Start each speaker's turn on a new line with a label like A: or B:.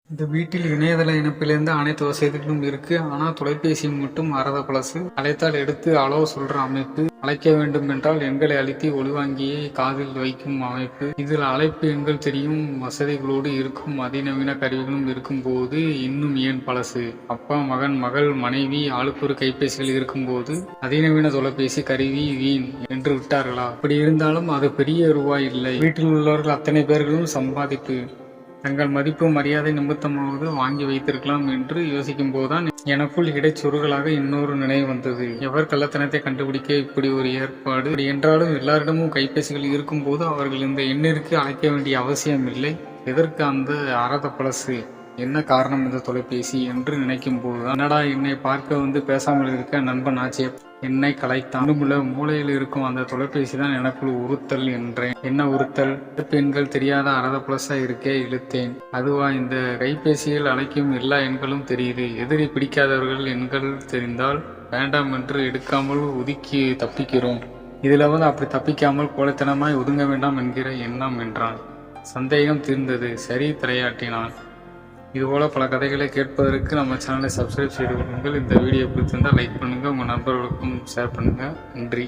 A: இந்த வீட்டில் இணையதள இணைப்பிலிருந்து அனைத்து வசதிகளும் இருக்கு. ஆனா தொலைபேசி மட்டும் மறத பழசு. அழைத்தால் எடுத்து அலோ சொல்ற அமைப்பு, அழைக்க வேண்டும் என்றால் எண்களை அழுத்தி ஒளிவாங்கியை காதில் வைக்கும் அமைப்பு. இதில் அழைப்பு எண்கள் தெரியும் வசதிகளோடு இருக்கும் அதிநவீன கருவிகளும் இருக்கும் போது இன்னும் ஏன் பழசு? அப்பா மகன் மகள் மனைவி ஆளுக்கு ஒரு கைபேசிகள் இருக்கும் போது அதிநவீன தொலைபேசி கருவி வீண் என்று விட்டார்களா? அப்படி இருந்தாலும் அது பெரிய ரூபாய் இல்லை. வீட்டில் உள்ளவர்கள் அத்தனை பேர்களும் சம்பாதிப்பு. தங்கள் மதிப்பு மரியாதை நிமித்தமாவது வாங்கி வைத்திருக்கலாம் என்று யோசிக்கும் போதுதான் எனக்குள் இடைச்சொருகலாக இன்னொரு நினைவு வந்தது. எவர் கள்ளத்தனத்தை கண்டுபிடிக்க இப்படி ஒரு ஏற்பாடு? அப்படி என்றாலும் எல்லாரிடமும் கைபேசிகள் இருக்கும் போது அவர்கள் இந்த எண்ணிற்கு அழைக்க வேண்டிய அவசியம் இல்லை. எதற்கு அந்த அறத பழசு? என்ன காரணம் இந்த தொலைபேசி என்று நினைக்கும் போதுதான் என்னடா என்னை பார்க்க வந்து பேசாமல் இருக்க நண்பன் ஆச்சே என்னை கலைத்தான். மூளையில் இருக்கும் அந்த தொலைபேசி தான் எனக்குள் உறுத்தல் என்றேன். என்ன உறுத்தல்? பெண்கள் தெரியாத அறத பிளஸா இருக்கே இழுத்தேன். அதுவா இந்த கைபேசியில் அழைக்கும் எல்லா எண்களும் தெரியுது. எதிரி பிடிக்காதவர்கள் எண்கள் தெரிந்தால் வேண்டாம் என்று எடுக்காமல் ஒதுக்கி தப்பிக்கிறோம். இதுல அப்படி தப்பிக்காமல் கோழைத்தனமாய் ஒதுங்க வேண்டாம் என்கிற எண்ணம் என்றான். சந்தேகம் தீர்ந்தது. சரி தலையாட்டினான். இதுபோல பல கதைகளை கேட்பதற்கு நம்ம சேனலை சப்ஸ்கிரைப் செய்து கொள்ளுங்கள். இந்த வீடியோ பிடிச்சிருந்தால் லைக் பண்ணுங்கள், உங்கள் நண்பர்களுக்கும் ஷேர் பண்ணுங்கள். நன்றி.